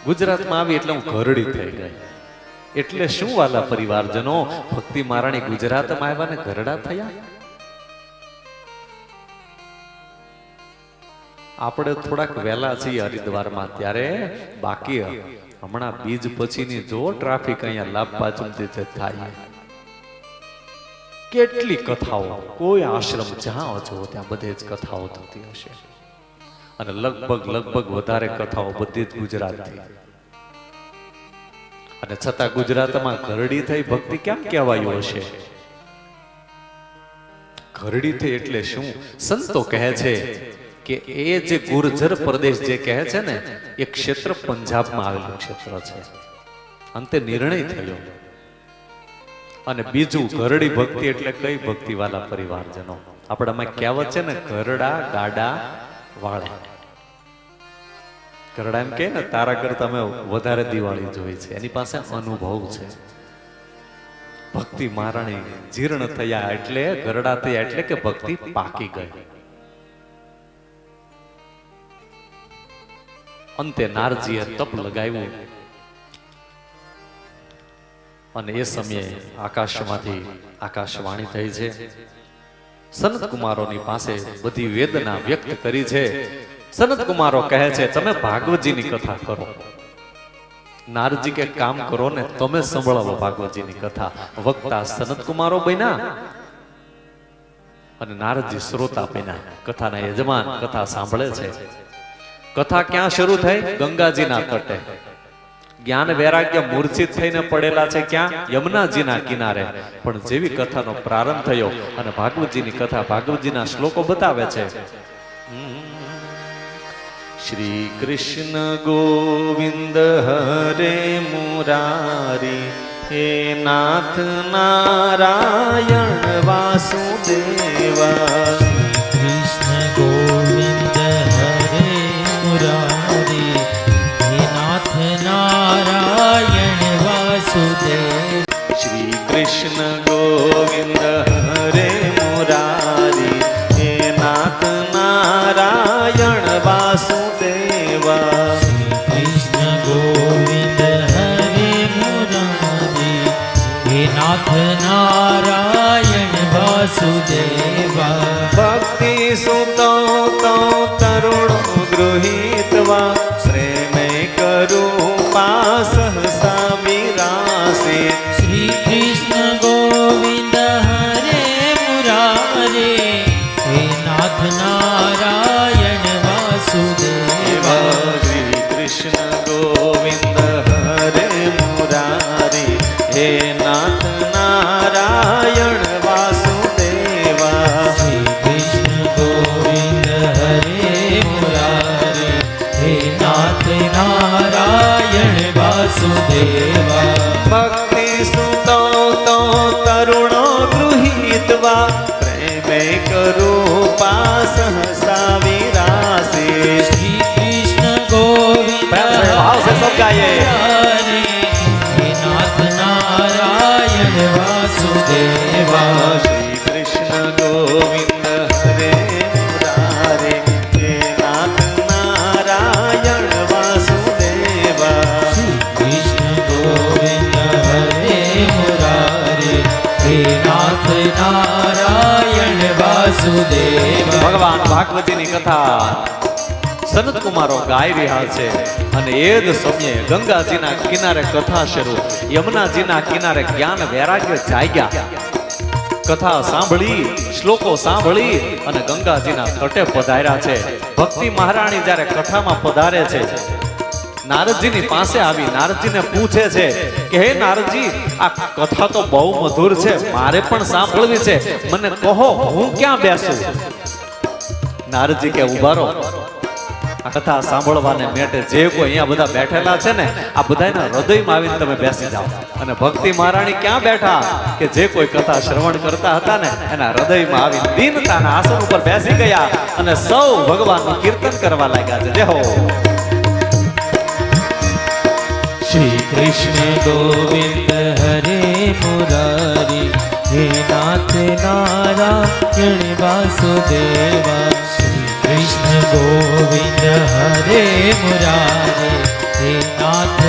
ગુજરાતમાં આવી એટલે હું ઘરડી થઈ ગઈ. એટલે શું વાલા પરિવારજનો, ભક્તિ મહારાણી ગુજરાતમાં આવ્યા ને ઘરડા થયા. આપણે થોડાક વહેલા છીએ હરિદ્વારમાં, ત્યારે બાકી હમણાં બીજ પછીની જો ટ્રાફિક અહીંયા લાભપાચુમથી થાય. કેટલી કથાઓ, કોઈ આશ્રમ જ્યાં જો ત્યાં બધે જ કથાઓ થતી હશે. અને લગભગ વધારે કથાઓ બધી જ ગુજરાતથી. અને છતાં ગુજરાતમાં ઘરડી થઈ ભક્તિ કેમ કહેવાયું હશે? ઘરડી થઈ એટલે શું? સંતો કહે છે કે એ જે ગુર્જર પ્રદેશ જે કહે છે ને, એ ક્ષેત્ર પંજાબમાં આવેલું ક્ષેત્ર છે. અંતે નિર્ણય થયો. અને બીજું, ઘરડી ભક્તિ એટલે કઈ ભક્તિ વાલા પરિવારજનો? આપણામાં કહેવત છે ને, ઘરડા ગાડા વાળે. ઘરડા એમ કે ને, તારા કરતા અમે વધારે દિવાળી જોઈ છે, એની પાસે અનુભવ છે. ભક્તિ મહારાણી જીર્ણ થયા એટલે, ઘરડા થયા એટલે કે ભક્તિ પાકી ગઈ. અંતે નારજીએ તપ લગાવ્યું અને એ સમયે આકાશમાંથી આકાશવાણી થઈ છે. સનત કુમારોની પાસે બધી વેદના વ્યક્ત કરી છે. સનત કુમારો કહે છે, તમે ભાગવતજીની કથા કરો. નારજી કે કામ કરો ને, તમે સંભળાવો ભાગવતજીની કથા. વક્તા સનત કુમારો બન્યા અને નારદજી શ્રોતા બન્યા. કથાના યજમાન કથા સાંભળે છે. કથા ક્યાં શરૂ થઈ? ગંગાજીના તટે. જ્ઞાન વૈરાગ્ય મૂર્છિત થઈને પડેલા છે ક્યાં? યમુનાજીના કિનારે. પણ જેવી કથાનો પ્રારંભ થયો અને ભાગવતજીની કથા, ભાગવતજીના શ્લોકો બતાવે છે. શ્રી કૃષ્ણ ગોવિંદ હરે મુરારી, હે નાથ નારાયણ વાસુદેવા. કૃષ્ણ ગોવિંદ હરે મુરારી, હે નાથ નારાયણ વાસુદેવ. શ્રી કૃષ્ણ ગોવિંદ હરે મુરારી, હે નાથ નારાયણ વાસુદેવા. કૃષ્ણ ગોવિંદ હરે મુરારી, હે નાથ નારાયણ વાસુદેવા. ભક્તિ સુતો તો તરુણો ગૃહીત્વા, પ્રેમે કરૂપા સહસા વિરાસે. શ્રી કૃષ્ણ ગોવિંદ હરે મુરારી, હે નાથ નારાયણ વાસુદેવા. શ્રી કૃષ્ણ ગોવિંદ હરે મુરારી, હે નાથ નારાયણ વાસુદેવા. શ્રી કૃષ્ણ ગોવિંદ હરે મુરારી, હે નાથ નારાયણ વાસુદેવા. ભક્તિ સુતો તો તરુણો ગૃહીત્વા, પ્રેમે કરૂપા સહસા વિરાસે. શ્રી કૃષ્ણ ગોવિંદ ભાવ से सब गाइए. હે નાથ નારાયણ વાસુદેવા. શ્રી કૃષ્ણ ગોવિંદ હરે મુરારે, હે નાથ નારાયણ વાસુદેવા. શ્રી કૃષ્ણ ગોવિંદ હરે મુરારી, હે નાથ નારાયણ વાસુદેવા. ભગવાન ભાગવતીની કથા સનત કુમારો ગાઈ રહ્યા છે અને એ જ સમયે ગંગાજીના કિનારે કથા શરૂ. યમુનાજીના કિનારે જ્ઞાન વૈરાગ્ય જાગ્યા. કથા સાંભળી, શ્લોકો સાંભળી અને ગંગાજીના તટે પધાર્યા છે. ભક્તિ મહારાણી જ્યારે કથામાં પધારે છે, નારદજીની પાસે આવી નારદજીને પૂછે છે કે હે નારદજી, આ કથા તો બહુ મધુર છે, મારે પણ સાંભળવી છે, મને કહો હું ક્યાં બેસું? નારદજી કે ઉભા રહો, આ કથા સાંભળવાને માટે જે કોઈ અહીંયા બધા બેઠેલા છે ને, આ બધાના હૃદયમાં આવીને તમે બેસી જાઓ. અને ભક્તિ મહારાણી ક્યાં બેઠા? કે જે કોઈ કથા શ્રવણ કરતા હતા ને, એના હૃદયમાં આવી દીનતાના આસન ઉપર બેસી ગયા અને સૌ ભગવાનનું કીર્તન કરવા લાગ્યા છે. જય હો. શ્રી કૃષ્ણ ગોવિંદ હરે મુરારી, હે નાથ નારાયણ વાસુદેવા. શ્રી કૃષ્ણ ગોવિંદ હરે મુરારી, હે नाथ